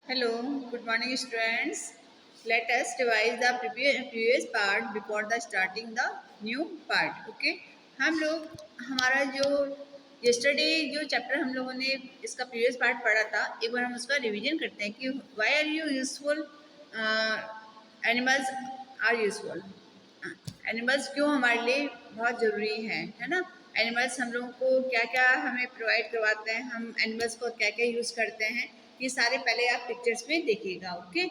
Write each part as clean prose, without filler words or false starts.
Hello, good morning, students. Let us revise the previous part before the starting the new part. Okay? हम लोग हमारा जो yesterday जो chapter हम लोगों ने इसका प्रीवियस पार्ट पढ़ा था, एक बार हम उसका रिवीजन करते हैं कि why are you useful, animals are useful. Animals क्यों हमारे लिए बहुत ज़रूरी है ना। एनिमल्स हम लोगों को क्या क्या हमें प्रोवाइड करवाते हैं, हम एनिमल्स को क्या क्या यूज़ करते हैं, ये सारे पहले आप पिक्चर्स में देखिएगा। ओके,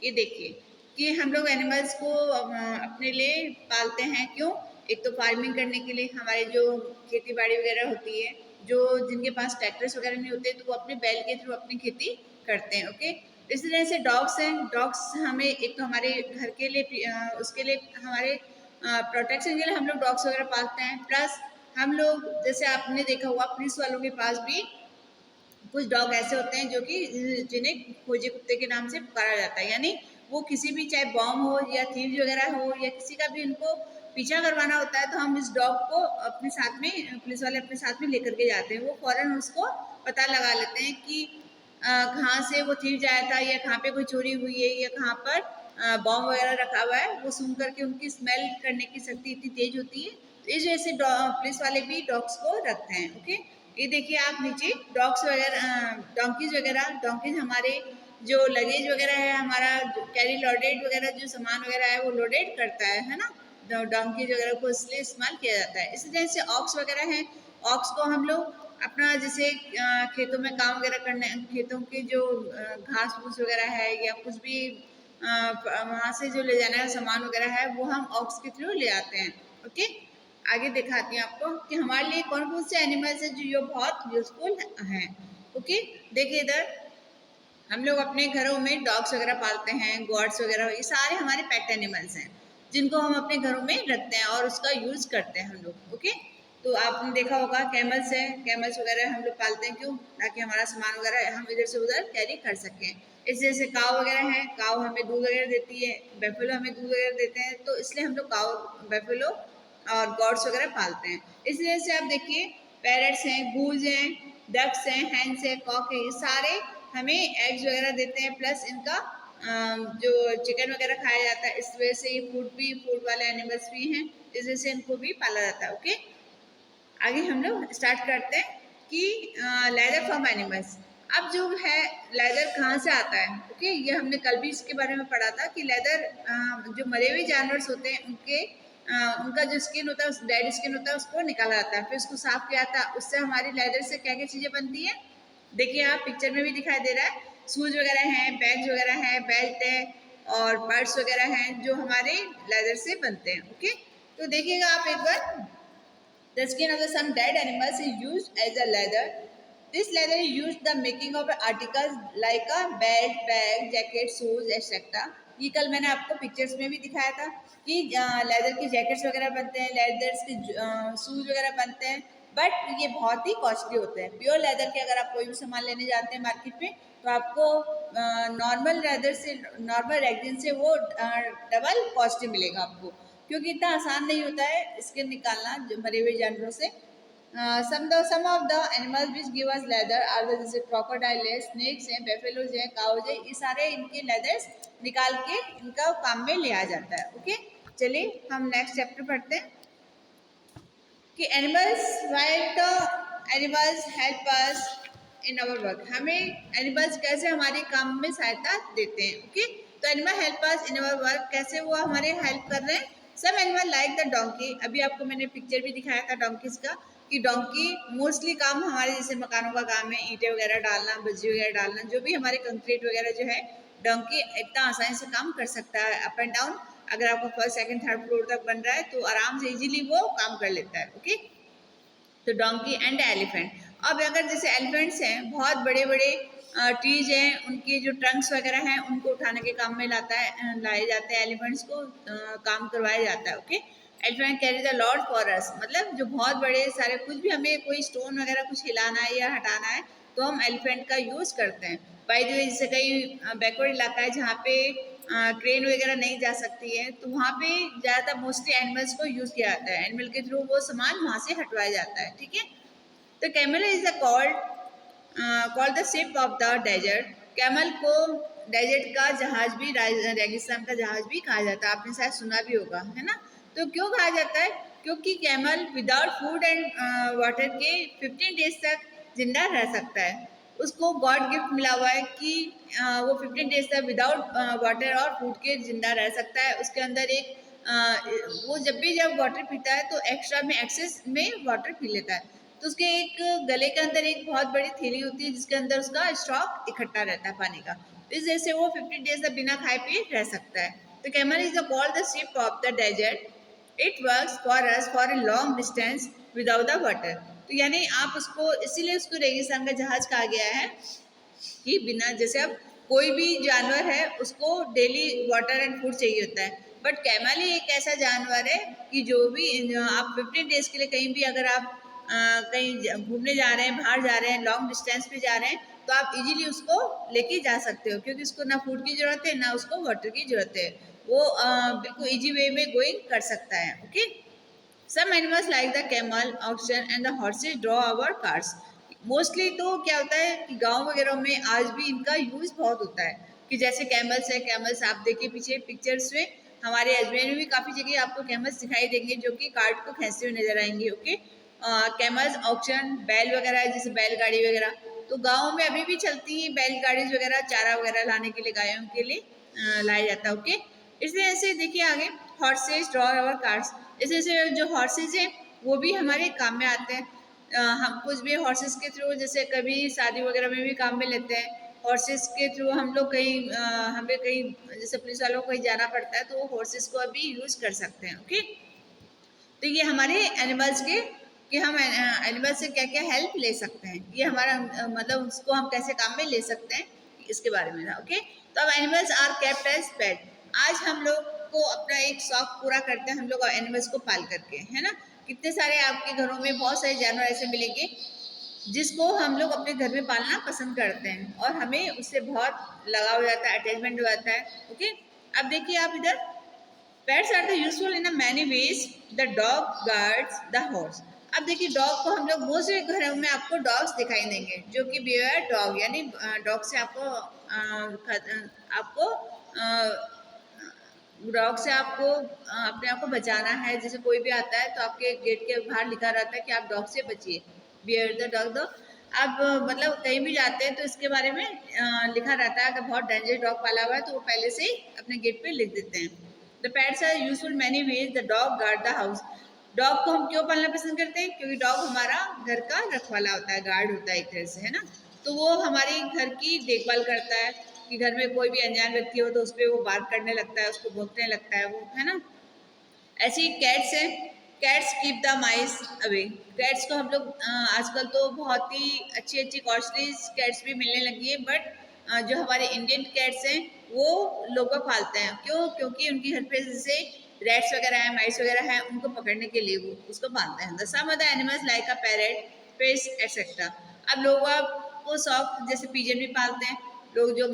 ये देखिए कि हम लोग एनिमल्स को अपने लिए पालते हैं। क्यों? एक तो फार्मिंग करने के लिए, हमारे जो खेती बाड़ी वगैरह होती है, जो जिनके पास ट्रैक्टर्स वगैरह नहीं होते तो वो अपने बैल के थ्रू अपनी खेती करते हैं। ओके, इसी तरह से डॉग्स हैं। डॉग्स हमें एक तो हमारे घर के लिए उसके लिए हमारे प्रोटेक्शन के लिए हम लोग डॉग्स वगैरह पालते हैं। प्लस हम लोग जैसे आपने देखा हुआ पुलिस वालों के पास भी कुछ डॉग ऐसे होते हैं जो कि जिन्हें खोजे कुत्ते के नाम से पुकारा जाता है, यानी वो किसी भी चाहे बॉम्ब हो या थीव्स वगैरह हो या किसी का भी उनको पीछा करवाना होता है तो हम इस डॉग को अपने साथ में, पुलिस वाले अपने साथ में लेकर के जाते हैं। वो फौरन उसको पता लगा लेते हैं कि कहाँ से वो थीव आया था या कहाँ पे कोई चोरी हुई है या कहाँ पर बॉम्ब वगैरह रखा हुआ है। वो सुन करके उनकी स्मेल करने की शक्ति इतनी तेज होती है, तो इस वजह से पुलिस वाले भी डॉग्स को रखते हैं। ओके, ये देखिए आप नीचे डॉग्स वगैरह, डोंकीज हमारे जो लगेज वगैरह है, हमारा कैरी लोडेड वगैरह जो सामान वगैरह है वो लोडेड करता है ना। डोंकीज वगैरह को इसलिए इस्तेमाल किया जाता है। इसी तरह से ऑक्स वगैरह है। ऑक्स को हम लोग अपना जैसे खेतों में काम वगैरह करने, खेतों के जो घास फूस वगैरह है या कुछ भी वहाँ से जो ले जाना है सामान वगैरह है वो हम ऑक्स के थ्रू ले आते हैं। ओके, आगे दिखाती हूँ आपको कि हमारे लिए कौन कौन से एनिमल्स हैं जो बहुत यूजफुल हैं। ओके, देखिए इधर हम लोग अपने घरों में डॉग्स वगैरह पालते हैं, गॉड्स वगैरह, ये सारे हमारे पेट एनिमल्स हैं जिनको हम अपने घरों में रखते हैं और उसका यूज करते हैं हम लोग। ओके, तो आपने देखा होगा कैमल्स है, कैमल्स वगैरह हम लोग पालते हैं। क्यों? ताकि हमारा सामान वगैरह हम इधर से उधर कैरी कर सकें। इस जैसे काव वगैरह है, काव हमें दूध वगैरह देती है, बेफेलो हमें दूध वगैरह देते हैं, तो इसलिए हम लोग काव, बेफेलो और गॉड्स वगैरह पालते हैं। इस वजह से आप देखिए पैरट्स हैं, गूज हैं, डक्स हैं, हैंस हैं, कॉक है, ये सारे हमें एग्स वगैरह देते हैं। प्लस इनका जो चिकन वगैरह खाया जाता है, इस वजह से ये फूड वाले एनिमल्स भी हैं, इस वजह से इनको भी पाला जाता है। ओके, आगे हम लोग स्टार्ट करते हैं कि लेदर फ्रॉम एनिमल्स। अब जो है लेदर कहाँ से आता है। ओके, ये हमने कल भी इसके बारे में पढ़ा था कि लेदर जो मरे हुए जानवर होते हैं उनका जो स्किन होता है, डेड स्किन होता है, उसको निकाला जाता है, फिर उसको साफ किया जाता है। उससे हमारी लेदर से क्या क्या चीज़ें बनती हैं देखिए, आप पिक्चर में भी दिखाई दे रहा है। शूज वगैरह हैं, बैग्स वगैरह हैं, बेल्ट है और पर्स वगैरह हैं जो हमारे लेदर से बनते हैं। ओके, तो देखिएगा आप एक बार, the skin of some dead animals is used as a leather. This leather is used the making of articles like a belt, bag, jacket, shoes, etc. ये कल मैंने आपको पिक्चर्स में भी दिखाया था कि लेदर की जैकेट्स वगैरह बनते हैं, लेदर्स के शूज वगैरह बनते हैं, बट ये बहुत ही कॉस्टली होते हैं। प्योर लेदर के अगर आप कोई भी सामान लेने जाते हैं मार्केट में तो आपको नॉर्मल लेदर से, नॉर्मल रेगजिन से वो डबल कॉस्टली मिलेगा आपको, क्योंकि इतना आसान नहीं होता है स्किन निकालना जो मरे हुए जानवरों से। some of the animals which give us leather are the जैसे crocodile है, snakes हैं, buffaloes हैं, cows है, ये सारे इनके leathers निकाल के इनका काम में लिया जाता है। ओके, चलिए हम नेक्स्ट चैप्टर पढ़ते हैं कि animals help us in our work. हमें एनिमल्स कैसे हमारे काम में सहायता देते हैं। ओके, तो animal help us in our work, कैसे वो हमारे हेल्प कर रहे हैं। सब एनिमल लाइक द डोंकी, अभी आपको मैंने पिक्चर भी दिखाया था डोंकीज का कि डोंकी मोस्टली काम हमारे जैसे मकानों का काम है, ईंटें वगैरह डालना, बज्जी वगैरह डालना, जो भी हमारे कंक्रीट वगैरह जो है, डोंकी इतना आसानी से काम कर सकता है। अप एंड डाउन, अगर आपका फर्स्ट सेकंड थर्ड फ्लोर तक बन रहा है तो आराम से इजीली वो काम कर लेता है। ओके, तो डोंकी एंड एलिफेंट। अब अगर जैसे एलिफेंट्स हैं, बहुत बड़े बड़े ट्रीज हैं, उनके जो ट्रंक्स वगैरह हैं उनको उठाने के काम में लाए जाते हैं, एलिफेंट्स को काम करवाया जाता है। Okay, elephant carry the Lord for us, मतलब जो बहुत बड़े सारे कुछ भी हमें कोई स्टोन वगैरह कुछ हिलाना है या हटाना है तो हम एलिफेंट का यूज़ करते हैं। बाय द वे, जैसे कई बैकवर्ड इलाका है जहाँ पे ट्रेन वगैरह नहीं जा सकती है तो वहाँ पे ज़्यादातर मोस्टली एनिमल्स को यूज़ किया जाता है, एनिमल के थ्रू वो सामान वहाँ से हटवाया जाता है। ठीक है, तो camel is called the ship of the desert. Camel को डेजर्ट का जहाज भी, रेगिस्तान का जहाज भी कहा जाता है, आपने शायद सुना भी होगा, है ना। तो क्यों कहा जाता है? क्योंकि camel without food and water के 15 डेज तक जिंदा रह सकता है। उसको गॉड गिफ्ट मिला हुआ है कि वो 15 डेज तक विदाउट वाटर और फूड के जिंदा रह सकता है। उसके अंदर एक वो जब वाटर पीता है तो एक्स्ट्रा में एक्सेस में वाटर पी लेता है, तो उसके एक गले के अंदर एक बहुत बड़ी थैली होती है जिसके अंदर उसका स्टॉक इकट्ठा रहता है पानी का। इस वजह से वो 15 डेज तक बिना खाए पिए रह सकता है। तो camel is called the ship of the desert. It works for us for a long distance without the water. तो यानी आप उसको, इसीलिए उसको रेगिस्तान का जहाज कहा गया है कि बिना, जैसे अब कोई भी जानवर है उसको डेली वाटर एंड फूड चाहिए होता है, बट कैमल ही एक ऐसा जानवर है कि जो भी आप 15 डेज के लिए कहीं भी अगर आप कहीं घूमने जा रहे हैं, बाहर जा रहे हैं, लॉन्ग डिस्टेंस पे जा रहे हैं, तो आप इजीली उसको लेके जा सकते हो, क्योंकि उसको ना फूड की जरूरत है ना उसको वाटर की जरूरत है। वो बिल्कुल इजी वे में गोइंग कर सकता है। Okay, some animals like the camel, oxen and the horses draw our cars. Mostly तो क्या होता है कि गांव वगैरह में आज भी इनका यूज बहुत होता है, कि जैसे कैमल्स है, कैमल्स आप देखिए पीछे पिक्चर्स में, हमारे अजमेर में भी काफ़ी जगह आपको कैमल्स दिखाई देंगे जो कि कार्ट को खींचते हुए नजर आएंगे। ओके, कैमल्स, ऑक्शन, बैल वगैरह, जैसे बैलगाड़ी वगैरह, तो गाँव में अभी भी चलती हैं बैलगाड़ी वगैरह, चारा वगैरह लाने के लिए गायों के लिए लाया जाता है। ओके, इसलिए ऐसे देखिए आगे, हॉर्सेज ड्रॉ अवर कार्स। जैसे जो हॉर्सेज हैं वो भी हमारे काम में आते हैं। हम कुछ भी हॉर्सेस के थ्रू, जैसे कभी शादी वगैरह में भी काम में लेते हैं। हॉर्सेस के थ्रू हम लोग कहीं हमें कहीं जैसे पुलिस वालों को कहीं जाना पड़ता है तो वो हॉर्सेस को अभी यूज कर सकते हैं। ओके, तो ये हमारे एनिमल्स के, कि हम एनिमल से क्या क्या हेल्प ले सकते हैं, ये हमारा मतलब उसको हम कैसे काम में ले सकते हैं, इसके बारे में था। ओके, तो अब animals are kept as pet. आज हम लोग को अपना एक शौक पूरा करते हैं हम लोग एनिमल्स को पाल करके, है ना। कितने सारे आपके घरों में बहुत सारे जानवर ऐसे मिलेंगे जिसको हम लोग अपने घर में पालना पसंद करते हैं और हमें उससे बहुत लगाव हो जाता है, अटैचमेंट हो जाता है। ओके, अब देखिए आप इधर, pets are the useful in many ways. The dog guards the horse. अब देखिए डॉग को हम लोग बहुत से घरों में आपको डॉग्स दिखाई देंगे जो कि बियर डॉग, यानी डॉग से आपको डॉग से आपको अपने आप को बचाना है। जैसे कोई भी आता है तो आपके गेट के बाहर लिखा रहता है कि आप डॉग से बचिए, बियर द डॉग दो। अब मतलब कहीं भी जाते हैं तो इसके बारे में लिखा रहता है, अगर बहुत डेंजरस डॉग पाला हुआ है तो वो पहले से ही अपने गेट पे लिख देते हैं। The pets are useful many ways. The dog guard the house. Dog को हम क्यों पालना पसंद करते हैं? क्योंकि डॉग हमारा घर का रखवाला होता है, गार्ड होता है एक तरह से, है ना। तो वो हमारे घर की देखभाल करता है कि घर में कोई भी अनजान व्यक्ति हो तो उस पर वो बात करने लगता है, उसको भौंकने लगता है वो, है ना। ऐसे ही कैट्स हैं, cats keep the mice away. Cats को हम लोग आजकल तो बहुत ही अच्छी अच्छी कॉस्टली कैट्स भी मिलने लगी है, बट जो हमारे इंडियन कैट्स हैं वो लोग पालते हैं। क्यों? क्योंकि उनकी घर पे जैसे रैट्स वगैरह हैं, माइस वगैरह हैं, उनको पकड़ने के लिए वो उसको पालते हैं। The some other animals like a parrot, fish etcetera. अब लोग को शौक, जैसे पिजन भी पालते हैं लोग, जो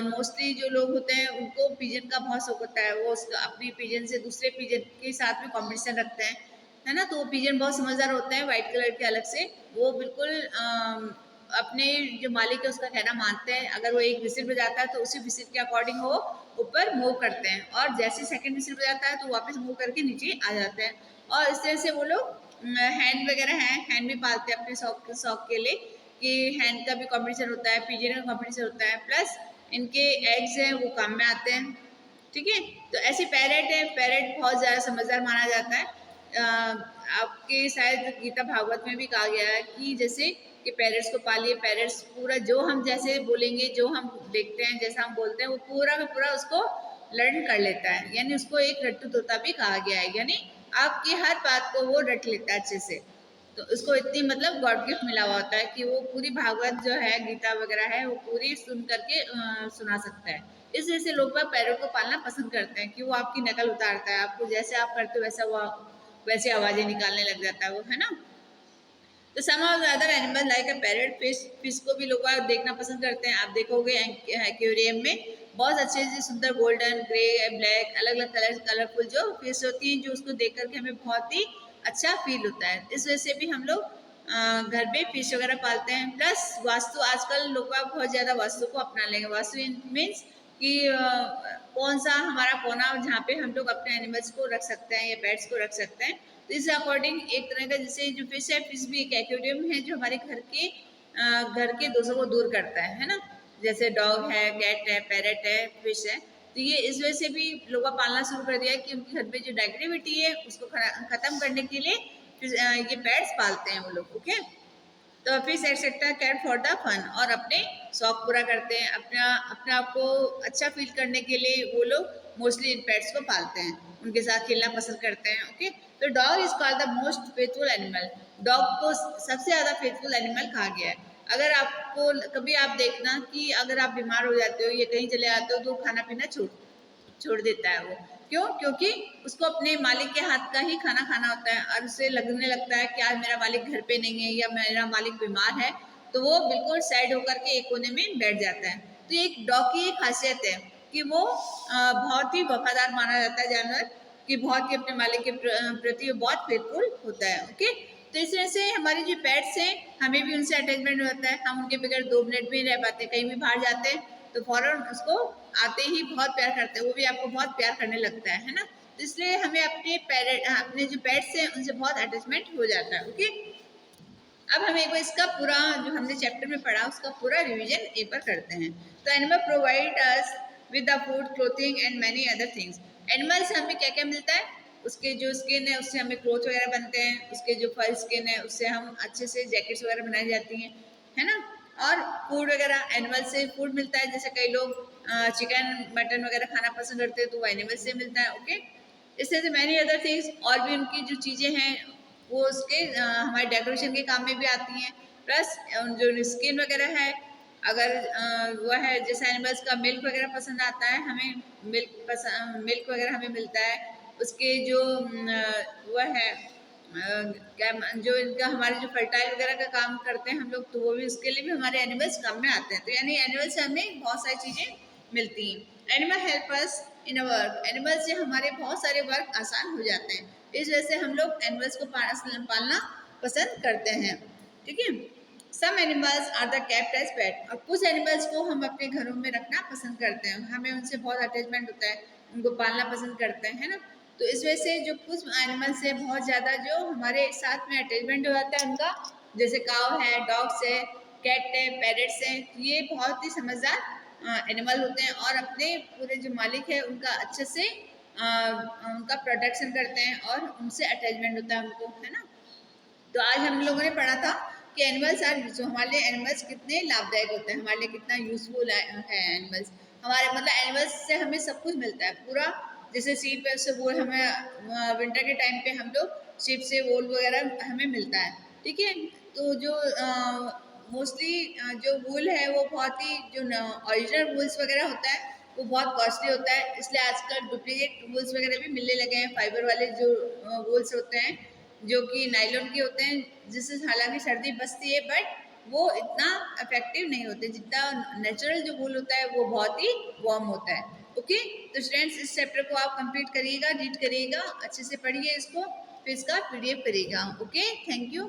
मोस्टली जो लोग होते हैं उनको पिजन का बहुत शौक होता है, वो उसका अपनी पिजन से दूसरे पिजन के साथ में कॉम्पिटिशन रखते हैं, है ना। तो वो पिजन बहुत समझदार होते हैं, वाइट कलर के अलग से, वो बिल्कुल अपने जो मालिक है उसका कहना मानते हैं। अगर वो एक विसिल बजाता है तो उसी विसिल के अकॉर्डिंग वो ऊपर मूव करते हैं, और जैसे सेकंड विसिल बजाता है तो वापस मूव करके नीचे आ जाते हैं। और इस तरह से वो लोग हैंड वगैरह हैं, हैंड भी पालते हैं अपने शौक के लिए, कि हैंड का भी कॉम्पिटिशन होता है, पिजन का कॉम्पिटिशन होता है, प्लस इनके एग्स हैं वो काम में आते हैं। ठीक है, तो ऐसे पैरेट है, पैरेट बहुत ज़्यादा समझदार माना जाता है। आपके शायद गीता भागवत में भी कहा गया है कि जैसे कि पेरेंट्स को पालिए, पेरेंट्स पूरा जो हम जैसे बोलेंगे, जो हम देखते हैं, जैसा हम बोलते हैं, वो पूरा का पूरा उसको लर्न कर लेता है। यानी उसको एक रट्टू तोता भी कहा गया है, यानी आपकी हर बात को वो रट लेता है अच्छे से। तो उसको इतनी मतलब गॉड गिफ्ट मिला हुआ होता है कि वो पूरी भागवत जो है, गीता वगैरह है, वो पूरी सुन करके सुना सकता है। इस वजह से लोग पैरों को पालना पसंद करते हैं कि वो आपकी नकल उतारता है, आपको जैसे आप करते हो वैसा वो वैसे आवाज़ें निकालने लग जाता है वो, है ना। तो some of the other animal like a parrot, fish. Fish को भी लोग देखना पसंद करते हैं। आप देखोगे एक्वेरियम में बहुत अच्छे अच्छे सुंदर गोल्डन, ग्रे, ब्लैक, अलग अलग कलरफुल जो फिश होती हैं, जो उसको देख करके हमें बहुत ही अच्छा फील होता है। इस वजह से भी हम लोग घर पे फिश वगैरह पालते हैं। प्लस वास्तु, आजकल लोग बहुत ज़्यादा वास्तु को अपना लेंगे। वास्तु मीन्स कि कौन सा हमारा कोना जहाँ पे हम लोग अपने एनिमल्स को रख सकते हैं या पेट्स को रख सकते हैं। तो इस अकॉर्डिंग एक तरह का, जैसे जो फिश है, फिश भी एक एक्वेरियम है जो हमारे घर के दोषों को दूर करता है ना। जैसे डॉग है, कैट है, पैरट है, फिश है। तो ये इस वजह से भी लोग पालना शुरू कर दिया है कि उनके घर पे जो नेगेटिविटी है उसको खत्म करने के लिए ये पेट्स पालते हैं वो लोग। ओके, तो fish etcetera cat for the fun, और अपने शौक पूरा करते हैं, अपने आप को अच्छा फील करने के लिए वो लोग मोस्टली इन पेट्स को पालते हैं, उनके साथ खेलना पसंद करते हैं। ओके, तो dog is called the most faithful animal. Dog को सबसे ज़्यादा फेथफुल एनिमल कहा गया है। अगर आपको कभी आप देखना कि अगर आप बीमार हो जाते हो या कहीं चले जाते हो तो खाना पीना छोड़ देता है वो। क्यों? क्योंकि उसको अपने मालिक के हाथ का ही खाना खाना होता है, और उसे लगने लगता है कि आज मेरा मालिक घर पे नहीं है या मेरा मालिक बीमार है, तो वो बिल्कुल सैड होकर के एक कोने में बैठ जाता है। तो एक डॉग की एक खासियत है कि वो बहुत ही वफादार माना जाता है जानवर, कि बहुत ही अपने मालिक के प्रति बहुत फेथफुल होता है। ओके, तो इस वजह से हमारे जो पेट्स हैं, हमें भी उनसे अटैचमेंट होता है। हम उनके बगैर 2 मिनट भी नहीं रह पाते। कहीं भी बाहर जाते हैं तो फौरन उसको आते ही बहुत प्यार करते हैं, वो भी आपको बहुत प्यार करने लगता है ना। तो इसलिए हमें अपने जो पेट्स हैं उनसे बहुत अटैचमेंट हो जाता है। ओके, अब हम एक बार इसका पूरा जो हमने चैप्टर में पढ़ा उसका पूरा रिवीजन एक बार करते हैं। तो animal provide us with the food, clothing and many other things. Animal से हमें क्या क्या मिलता है? उसके जो स्किन है उससे हमें क्लोथ वगैरह बनते हैं, उसके जो फर स्किन है उससे हम अच्छे से जैकेट्स वगैरह बनाई जाती हैं, है ना। और फूड वगैरह, एनिमल से फूड मिलता है। जैसे कई लोग चिकन मटन वगैरह खाना पसंद करते हैं तो वो एनिमल से मिलता है। ओके, इस तरह से मैनी अदर थिंग्स, और भी उनकी जो चीज़ें हैं वो उसके हमारे डेकोरेशन के काम में भी आती हैं। प्लस जो स्किन वगैरह है, अगर वो है, जैसे एनिमल्स का मिल्क वगैरह पसंद आता है हमें, मिल्क वगैरह हमें मिलता है। उसके जो वो है क्या, जो इनका हमारे जो फर्टाइल वगैरह का काम करते हैं हम लोग, तो वो भी उसके लिए भी हमारे एनिमल्स काम में आते हैं। तो यानी एनिमल से हमें बहुत सारी चीज़ें मिलती हैं। Animal help us in a work. Animal से हमारे बहुत सारे वर्क आसान हो जाते हैं। इस वजह से हम लोग एनिमल्स को पालना पसंद करते हैं। ठीक है, some animals are the kept as pet. और कुछ एनिमल्स को हम अपने घरों में रखना पसंद करते हैं, हमें उनसे बहुत अटैचमेंट होता है, उनको पालना पसंद करते हैं, है ना। तो इस वजह से जो कुछ एनिमल्स है बहुत ज़्यादा जो हमारे साथ में अटैचमेंट हो जाता है उनका, जैसे काव है, डॉग्स है, कैट है, पैरट्स हैं, तो ये बहुत ही समझदार एनिमल होते हैं और अपने पूरे जो मालिक है उनका अच्छे से उनका प्रोटेक्शन करते हैं और उनसे अटैचमेंट होता है उनको, है ना। तो आज हम लोगों ने पढ़ा था कि एनिमल्स आर, जो हमारे लिए एनिमल्स कितने लाभदायक होते हैं, हमारे लिए कितना यूजफुल है एनिमल्स। हमारे मतलब एनिमल्स से हमें सब कुछ मिलता है पूरा। जैसे सीप से वोल, हमें विंटर के टाइम पे हम लोग सीप से वोल वगैरह हमें मिलता है। ठीक है, तो जो मोस्टली जो वूल है वो बहुत ही, जो ओरिजिनल वूल्स वगैरह होता है वो बहुत कॉस्टली होता है, इसलिए आजकल डुप्लीकेट वूल्स वगैरह भी मिलने लगे हैं। फाइबर वाले जो वूल्स होते हैं जो कि नायलॉन के होते हैं, जिससे हालांकि सर्दी बचती है बट वो इतना इफेक्टिव नहीं होते जितना नेचुरल जो वूल होता है, वो बहुत ही वार्म होता है। ओके, तो स्टूडेंट्स इस चैप्टर को आप कंप्लीट करिएगा, रीड करिएगा, अच्छे से पढ़िए इसको, फिर इसका पीडीएफ करिएगा। Okay, thank you.